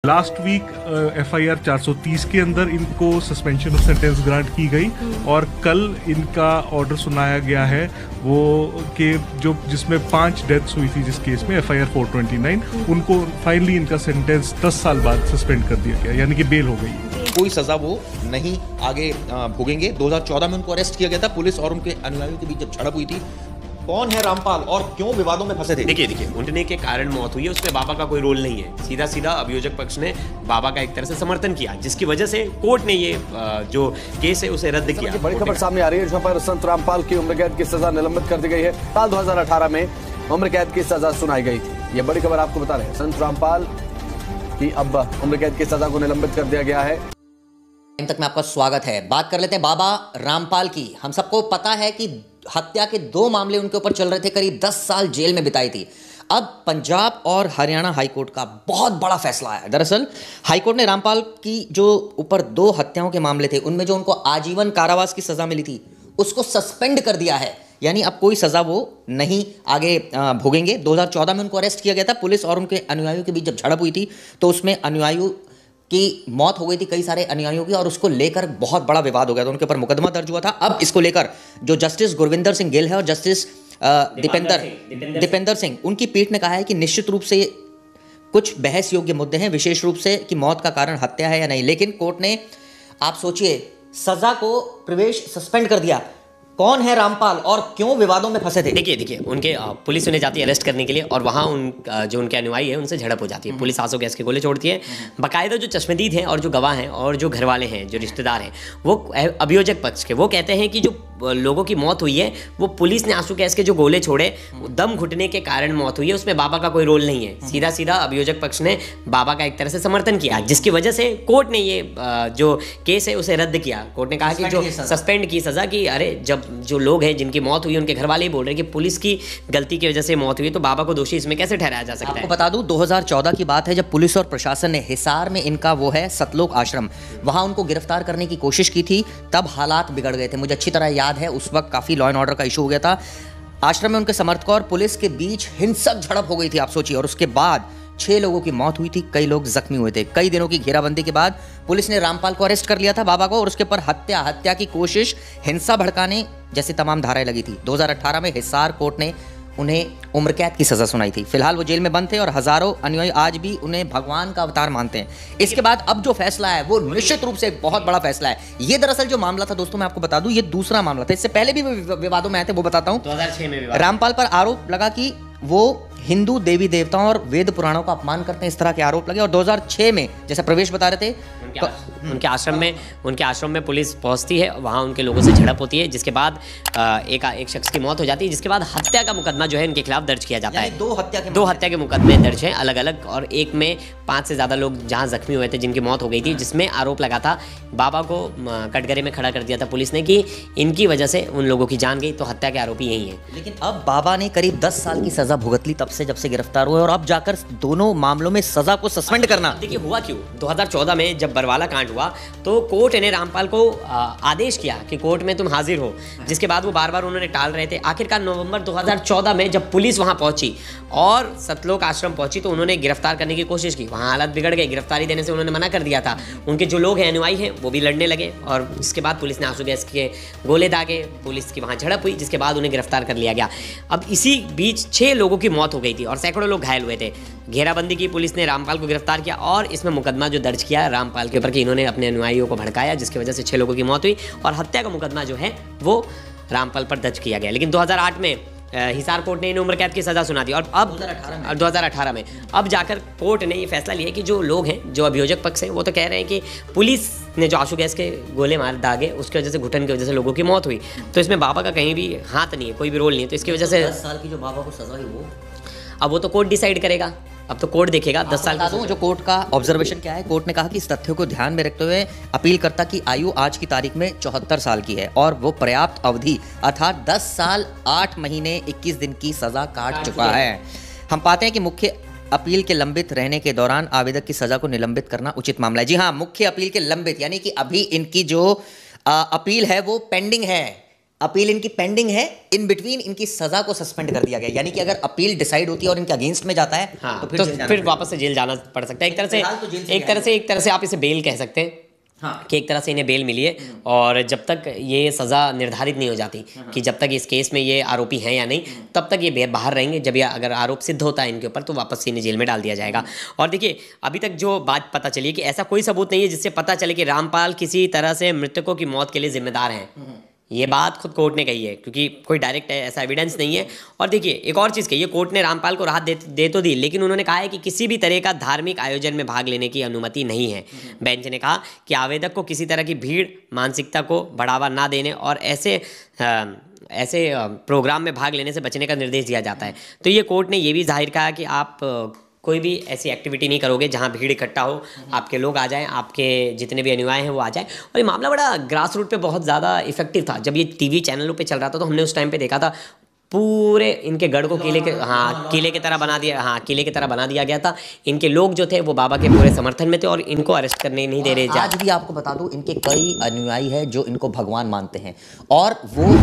Last week FIR 430 के अंदर इनको सस्पेंशन ऑफ सेंटेंस ग्रांट की गई और कल इनका ऑर्डर सुनाया गया है वो कि जो जिसमें 5 डेथ्स हुई थी जिस केस में FIR 429 उनको फाइनली इनका सेंटेंस 10 साल बाद सस्पेंड कर दिया गया, यानी कि बेल हो गई। कोई सजा वो नहीं आगे भोगेंगे। 2014 में उनको अरेस्ट किया गया था। पुलिस और उनके अनुयायियों के बीच जब झड़प हुई थी, कौन है रामपाल और क्यों विवादों में फंसे थे? देखिए उठने के कारण मौत हुई है, उसमें बाबा का कोई रोल नहीं है। सीधा सीधा अभियोजक पक्ष ने बाबा का एक तरह से समर्थन किया, जिसकी वजह से कोर्ट ने ये जो केस है उसे रद्द किया। बड़ी खबर सामने आ रही है जहां पर संत रामपाल की उम्र कैद की सजा निलंबित कर दी गई है। साल 2018 में उम्र कैद की सजा सुनाई गई थी। ये बड़ी खबर आपको बता रहे हैं, संत रामपाल की अब उम्र कैद की सजा को निलंबित कर दिया गया है। तक में आपका स्वागत है। बात कर लेते हैं बाबा रामपाल की। हम सबको पता है कि हत्या के 2 मामले उनके ऊपर चल रहे थे, करीब 10 साल जेल में बिताई थी। अब पंजाब और हरियाणा हाईकोर्ट का बहुत बड़ा फैसला आया। दरअसल हाईकोर्ट ने रामपाल की जो ऊपर 2 हत्याओं के मामले थे, उनमें जो उनको आजीवन कारावास की सजा मिली थी, उसको सस्पेंड कर दिया है, यानी अब कोई सजा वो नहीं आगे भोगेंगे। 2014 में उनको अरेस्ट किया गया था। पुलिस और उनके अनुयायियों के बीच जब झड़प हुई थी तो उसमें अनुयायियों की मौत हो गई थी, कई सारे अनुयायियों की, और उसको लेकर बहुत बड़ा विवाद हो गया था। उनके ऊपर मुकदमा दर्ज हुआ था। अब इसको लेकर जो जस्टिस गुरविंदर सिंह गिल है और जस्टिस दीपेंद्र सिंह, उनकी पीठ ने कहा है कि निश्चित रूप से कुछ बहस योग्य मुद्दे हैं, विशेष रूप से कि मौत का कारण हत्या है या नहीं। लेकिन कोर्ट ने, आप सोचिए, सजा को प्रवेश सस्पेंड कर दिया। कौन है रामपाल और क्यों विवादों में फंसे थे? देखिए उनके पुलिस उन्हें जाती है अरेस्ट करने के लिए और वहाँ जो उनके अनुयायी है उनसे झड़प हो जाती है। पुलिस आंसू गैस के गोले छोड़ती है। बाकायदा जो चश्मदीद हैं और जो गवाह हैं और जो घर वाले हैं, जो रिश्तेदार हैं, वो अभियोजक पक्ष के, वो कहते हैं कि जो लोगों की मौत हुई है वो पुलिस ने आंसू गैस के जो गोले छोड़े, दम घुटने के कारण मौत हुई है, उसमें बाबा का कोई रोल नहीं है। सीधा सीधा अभियोजक पक्ष ने बाबा का एक तरह से समर्थन किया, जिसकी वजह से कोर्ट ने ये जो केस है उसे रद्द किया। कोर्ट ने कहा कि जो सस्पेंड की सजा की, अरे जब जो लोग हैं जिनकी मौत हुई उनके घर वाले ही बोल रहे हैं कि पुलिस की गलती की वजह से मौत हुई, तो बाबा को दोषी इसमें कैसे ठहराया जा सकता है? आपको बता दूं 2014 की बात है जब पुलिस और प्रशासन ने हिसार में इनका वो है सतलोक आश्रम, वहां उनको गिरफ्तार करने की कोशिश की थी। तब हालात बिगड़ गए थे, मुझे अच्छी तरह याद है। उस वक्त काफी लॉ एंड ऑर्डर का इशू हो गया था। आश्रम में उनके समर्थकों और पुलिस के बीच हिंसक झड़प हो गई थी, आप सोचिए। और उसके बाद 6 लोगों की मौत हुई थी, कई लोग जख्मी हुए थे। कई दिनों की घेराबंदी के बाद पुलिस ने रामपाल को अरेस्ट कर लिया था, बाबा को, और उसके ऊपर हत्या की कोशिश, हिंसा भड़काने जैसी तमाम धाराएं लगी थी। 2018 में हिसार कोर्ट ने उन्हें उम्र कैद की सजा सुनाई थी। फिलहाल वो जेल में बंद थे और हजारों अनुयायी आज भी उन्हें भगवान का अवतार मानते हैं। इसके बाद अब जो फैसला है वो निश्चित रूप से एक बहुत बड़ा फैसला है। ये दरअसल जो मामला था दोस्तों, मैं आपको बता दूं, ये दूसरा मामला था। इससे पहले भी विवादों में आए थे, वो बताता हूं। 2006 में रामपाल पर आरोप लगा कि वो हिंदू देवी देवताओं और वेद पुराणों का अपमान करते हैं, इस तरह के आरोप लगे। और 2006 में, जैसे प्रवेश बता रहे थे, उनके आश्रम में पुलिस पहुंचती है, वहां उनके लोगों से झड़प होती है, जिसके बाद एक शख्स की मौत हो जाती है, जिसके बाद हत्या का मुकदमा जो है इनके खिलाफ दर्ज किया जाता है। 2 हत्या के मुकदमे दर्ज हैं अलग अलग, और एक में 5 से ज्यादा लोग जहां जख्मी हुए थे, जिनकी मौत हो गई थी, जिसमें आरोप लगा था, बाबा को कटघरे में खड़ा कर दिया था पुलिस ने कि इनकी वजह से उन लोगों की जान गई, तो हत्या के आरोपी यही है। लेकिन अब बाबा ने करीब 10 साल की सजा भुगत ली तब से, जब से गिरफ्तार हुए, और अब जाकर दोनों मामलों में सजा को सस्पेंड करना। देखिए हुआ क्यों, 2014 में जब बरवाला कांड हुआ तो कोर्ट ने रामपाल को आदेश किया कि कोर्ट में तुम हाजिर हो, जिसके बाद वो बार बार उन्होंने टाल रहे थे। आखिरकार नवंबर 2014 में जब पुलिस वहां पहुंची और सतलोक आश्रम पहुंची तो उन्होंने गिरफ्तार करने की कोशिश की। वहां हालत बिगड़ गई, गिरफ्तारी देने से उन्होंने मना कर दिया था। उनके जो लोग हैं अनुयायी हैं वो भी लड़ने लगे, और इसके बाद पुलिस ने आंसू गैस के गोले दागे, पुलिस की वहां झड़प हुई, जिसके बाद उन्हें गिरफ्तार कर लिया गया। अब इसी बीच 6 लोगों की मौत हो गई थी और सैकड़ों लोग घायल हुए थे। घेराबंदी की पुलिस ने रामपाल को गिरफ्तार किया और इसमें मुकदमा जो दर्ज किया रामपाल के ऊपर कि इन्होंने अपने अनुयायियों को भड़काया, जिसकी वजह से 6 लोगों की मौत हुई, और हत्या का मुकदमा जो है वो रामपाल पर दर्ज किया गया। लेकिन 2008 में हिसार कोर्ट ने इन्हें उम्र कैद की सजा सुना दी, और अब 2018 में अब जाकर कोर्ट ने ये फैसला लिया कि जो लोग हैं, जो अभियोजक पक्ष हैं, वो तो कह रहे हैं कि पुलिस ने जो आंसू गैस के गोले मार दागे, उसकी वजह से, घुटन की वजह से लोगों की मौत हुई, तो इसमें बाबा का कहीं भी हाथ नहीं है, कोई भी रोल नहीं है। तो इसकी वजह से 10 साल की जो बाबा को सजा हुई अब वो तो कोर्ट डिसाइड करेगा, अब तो कोर्ट देखेगा 10 साल का। जो कोर्ट का ऑब्जर्वेशन क्या है, कोर्ट ने कहा कि इस तथ्य को ध्यान में रखते हुए अपीलकर्ता की आयु आज की तारीख में 74 साल की है और वो पर्याप्त अवधि अर्थात 10 साल 8 महीने 21 दिन की सजा काट चुका है। हम पाते हैं कि मुख्य अपील के लंबित रहने के दौरान आवेदक की सजा को निलंबित करना उचित मामला है। जी हाँ, मुख्य अपील के लंबित, यानी कि अभी इनकी जो अपील है वो पेंडिंग है, अपील इनकी पेंडिंग है, इन बिटवीन इनकी सजा को सस्पेंड कर दिया गया, यानी कि अगर अपील डिसाइड होती है और इनके अगेंस्ट में जाता है हाँ, तो फिर वापस से जेल जाना पड़ सकता है। एक तरह से आप इसे बेल कह सकते हैं। हाँ। कि एक तरह से इन्हें बेल मिली है और जब तक ये सज़ा निर्धारित नहीं हो जाती कि जब तक इस केस में ये आरोपी हैं या नहीं, तब तक ये बाहर रहेंगे। जब ये अगर आरोप सिद्ध होता है इनके ऊपर तो वापस से इन्हें जेल में डाल दिया जाएगा। और देखिए, अभी तक जो बात पता चली है कि ऐसा कोई सबूत नहीं है जिससे पता चले कि रामपाल किसी तरह से मृतकों की मौत के लिए जिम्मेदार हैं। ये बात खुद कोर्ट ने कही है, क्योंकि कोई डायरेक्ट ऐसा एविडेंस नहीं है। और देखिए, एक और चीज़ कही है कोर्ट ने, रामपाल को राहत दे तो दी, लेकिन उन्होंने कहा है कि किसी भी तरह का धार्मिक आयोजन में भाग लेने की अनुमति नहीं है। बेंच ने कहा कि आवेदक को किसी तरह की भीड़ मानसिकता को बढ़ावा ना देने और ऐसे प्रोग्राम में भाग लेने से बचने का निर्देश दिया जाता है। तो ये कोर्ट ने ये भी जाहिर कहा कि आप कोई भी ऐसी एक्टिविटी नहीं करोगे जहां भीड़ इकट्ठा हो, आपके लोग आ जाएं, आपके जितने भी अनुयायी हैं वो आ जाएं। और ये मामला बड़ा ग्रास रूट पे बहुत ज़्यादा इफेक्टिव था। जब ये टीवी चैनलों पे चल रहा था तो हमने उस टाइम पे देखा था पूरे इनके गढ़ को किले की तरह बना दिया गया था। इनके लोग जो थे वो बाबा के पूरे समर्थन में थे और इनको अरेस्ट करने नहीं दे रहे। आज भी आपको बता दूं, इनके कई अनुयायी हैं जो इनको भगवान मानते हैं और वो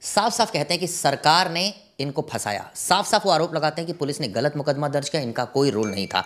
साफ साफ कहते हैं कि सरकार ने इनको फंसाया। साफ साफ वो आरोप लगाते हैं कि पुलिस ने गलत मुकदमा दर्ज किया, इनका कोई रोल नहीं था।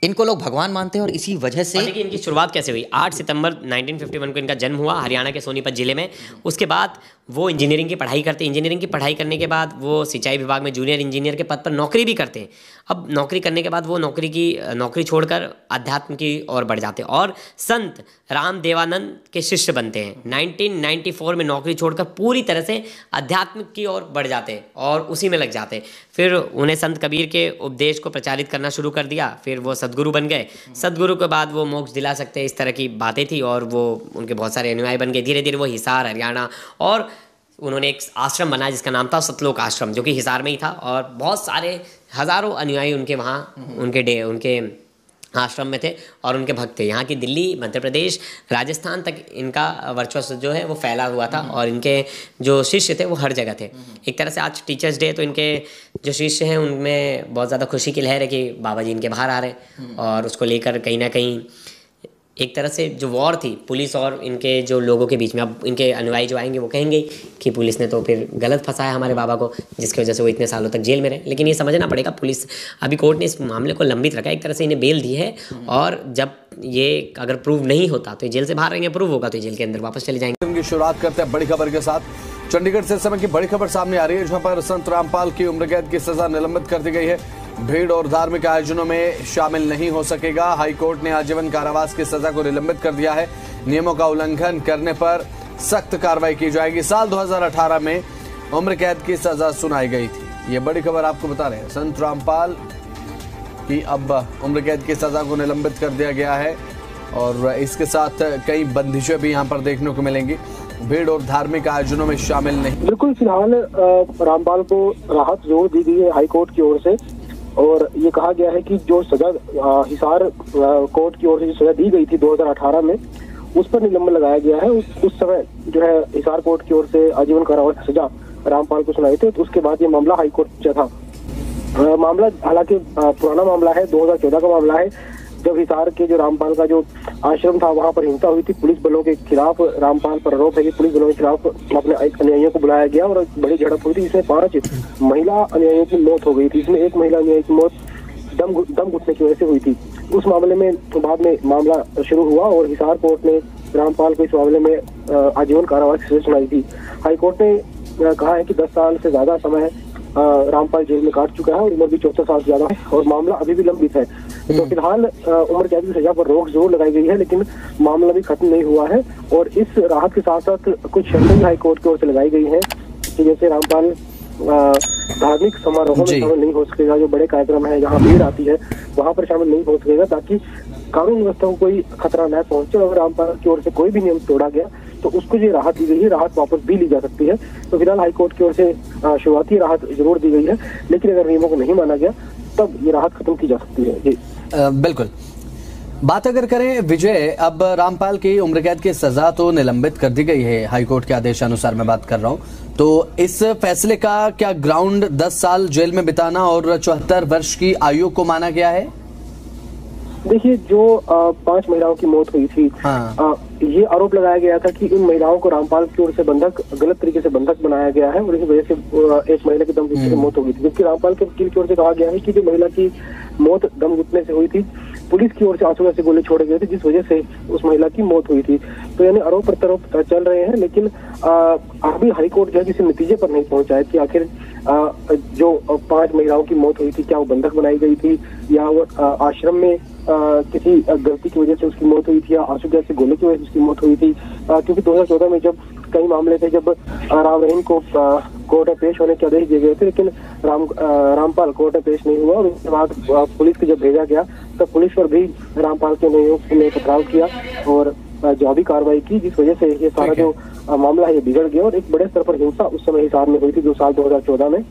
इनको लोग भगवान मानते हैं और इसी वजह से देखिए इनकी शुरुआत कैसे हुई। 8 सितंबर 1951 को इनका जन्म हुआ हरियाणा के सोनीपत जिले में। उसके बाद वो इंजीनियरिंग की पढ़ाई करते हैं। इंजीनियरिंग की पढ़ाई करने के बाद वो सिंचाई विभाग में जूनियर इंजीनियर के पद पर नौकरी भी करते हैं। अब नौकरी करने के बाद वो नौकरी छोड़कर अध्यात्म की ओर बढ़ जाते हैं और संत रामदेवानंद के शिष्य बनते हैं। 1994 में नौकरी छोड़कर पूरी तरह से अध्यात्म की ओर बढ़ जाते हैं और उसी में लग जाते हैं। फिर उन्हें संत कबीर के उपदेश को प्रचारित करना शुरू कर दिया। फिर वो सदगुरु बन गए। सदगुरु के बाद वो मोक्ष दिला सकते हैं, इस तरह की बातें थी और वो उनके बहुत सारे अनुयायी बन गए। धीरे धीरे वो हिसार, हरियाणा, और उन्होंने एक आश्रम बनाया जिसका नाम था सतलोक आश्रम, जो कि हिसार में ही था। और बहुत सारे हज़ारों अनुयायी उनके वहाँ उनके आश्रम में थे और उनके भक्त थे। यहाँ की दिल्ली, मध्य प्रदेश, राजस्थान तक इनका वर्चस्व जो है वो फैला हुआ था और इनके जो शिष्य थे वो हर जगह थे। एक तरह से आज टीचर्स डे, तो इनके जो शिष्य हैं उनमें बहुत ज़्यादा खुशी की लहर है कि बाबा जी इनके बाहर आ रहे हैं। और उसको लेकर कहीं ना कहीं एक तरह से जो वॉर थी पुलिस और इनके जो लोगों के बीच में, अब इनके अनुयायी जो आएंगे वो कहेंगे कि पुलिस ने तो फिर गलत फंसाया हमारे बाबा को, जिसकी वजह से वो इतने सालों तक जेल में रहे। लेकिन ये समझना पड़ेगा, पुलिस, अभी कोर्ट ने इस मामले को लंबित रखा है, एक तरह से इन्हें बेल दी है और जब ये अगर प्रूव नहीं होता तो ये जेल से बाहर रहेंगे, प्रूव होगा तो जेल के अंदर वापस चले जाएंगे। उनकी शुरुआत करते हैं बड़ी खबर के साथ। चंडीगढ़ से इस समय की बड़ी खबर सामने आ रही है, जहां पर संत रामपाल की उम्र कैद की सजा निलंबित कर दी गई है। भीड़ और धार्मिक आयोजनों में शामिल नहीं हो सकेगा। हाईकोर्ट ने आजीवन कारावास की सजा को निलंबित कर दिया है। नियमों का उल्लंघन करने पर सख्त कार्रवाई की जाएगी। साल 2018 में उम्र कैद की सजा सुनाई गई थी। ये बड़ी खबर आपको बता रहे हैं। संत रामपाल की अब उम्र कैद की सजा को निलंबित कर दिया गया है और इसके साथ कई बंदिशें भी यहाँ पर देखने को मिलेंगी। भीड़ और धार्मिक आयोजनों में शामिल नहीं। बिल्कुल, फिलहाल रामपाल को राहत जरूर दी गई है हाईकोर्ट की ओर से और ये कहा गया है कि जो सजा हिसार कोर्ट की ओर से जो सजा दी गई थी 2018 में, उस पर निलंबन लगाया गया है। उस समय जो है हिसार कोर्ट की ओर से आजीवन कारावास की सजा रामपाल को सुनाई थी। तो उसके बाद ये मामला हाईकोर्ट पहुंचा था। मामला हालांकि पुराना मामला है, 2014 का मामला है, जब हिसार के जो रामपाल का जो आश्रम था वहां पर हिंसा हुई थी पुलिस बलों के खिलाफ। रामपाल पर आरोप है कि पुलिस बलों के खिलाफ अपने अनुयायियों को बुलाया गया और बड़ी झड़प हुई थी, जिसमें 5 महिला अनुयायियों की मौत हो गई थी। इसमें एक महिला अनुयायी की मौत दम घुटने की वजह से हुई थी। उस मामले में बाद में मामला शुरू हुआ और हिसार कोर्ट ने रामपाल को इस मामले में आजीवन कारावास की सजा सुनाई थी। हाईकोर्ट ने कहा है कि 10 साल से ज्यादा समय रामपाल जेल में काट चुका है और उम्र भी 64 साल से ज्यादा है और मामला अभी भी लंबित है। तो फिलहाल उम्र कैद की सजा पर रोक जरूर लगाई गई है, लेकिन मामला भी खत्म नहीं हुआ है। और इस राहत के साथ साथ कुछ शर्तें भी हाईकोर्ट की ओर से लगाई गई हैं कि जैसे रामपाल धार्मिक समारोहों में शामिल नहीं हो सकेगा। जो बड़े कार्यक्रम है जहाँ भीड़ आती है वहां पर शामिल नहीं हो सकेगा, ताकि कानून व्यवस्था को कोई खतरा न पहुंचे। अगर रामपाल की ओर से कोई भी नियम तोड़ा गया तो उसको जो राहत दी गई है, राहत वापस भी ली जा सकती है। तो फिलहाल हाईकोर्ट की ओर से शुरुआती राहत जरूर दी गई है, लेकिन अगर नियमों को नहीं माना गया तब ये राहत खत्म की जा सकती है। जी बिल्कुल। बात अगर करें विजय, अब रामपाल की उम्र कैद की सजा तो निलंबित कर दी गई है, हाईकोर्ट के आदेश अनुसार मैं बात कर रहा हूं, तो इस फैसले का क्या ग्राउंड 10 साल जेल में बिताना और 74 वर्ष की आयु को माना गया है? देखिए, जो 5 महिलाओं की मौत हुई थी, हाँ। ये आरोप लगाया गया था कि इन महिलाओं को रामपाल की ओर से बंधक, गलत तरीके से बंधक बनाया गया है और इस वजह से एक महिला की दम घुटने से मौत हो गई थी। जबकि रामपाल के वकील की ओर से कहा गया है कि जो महिला की मौत दम घुटने से हुई थी, पुलिस की ओर से आंसू से गोले छोड़े गए थे, जिस वजह से उस महिला की मौत हुई थी। तो यानी आरोप प्रत्यारोप चल रहे हैं, लेकिन अभी हाईकोर्ट जो है किसी नतीजे पर नहीं पहुंचा है कि आखिर जो 5 महिलाओं की मौत हुई थी, क्या वो बंधक बनाई गई थी या वो आश्रम में किसी गलती की वजह से उसकी मौत हुई थी या आंसू गैस से गोले की वजह से उसकी मौत हुई थी। क्योंकि 2014 में जब कई मामले थे, जब राम रहीम को कोर्ट में पेश होने के आदेश दिए गए थे, लेकिन रामपाल कोर्ट में पेश नहीं हुआ और उसके बाद पुलिस को जब भेजा गया तब पुलिस पर भी रामपाल के नियोग ने पथराव किया और जवाबी कार्रवाई की, जिस वजह से ये सारा जो मामला है ये बिगड़ गया और एक बड़े स्तर पर हिंसा उस समय हिसार में हुई थी जो साल 2014 में।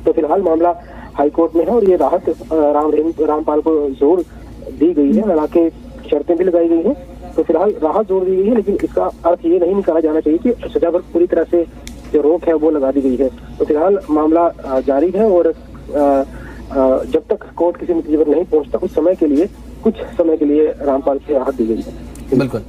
तो फिलहाल मामला हाईकोर्ट में है और ये राहत रामपाल को जोर दी गई है, हालांकि शर्तें भी लगाई गई हैं। तो फिलहाल राहत जोर दी गई है, लेकिन इसका अर्थ ये नहीं निकाला जाना चाहिए कि सजा पर पूरी तरह से जो रोक है वो लगा दी गई है। तो फिलहाल मामला जारी है और जब तक कोर्ट किसी नतीजे पर नहीं पहुंचता कुछ समय के लिए रामपाल की राहत दी गई है। बिल्कुल।